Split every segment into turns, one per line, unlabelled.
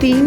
3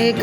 1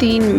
3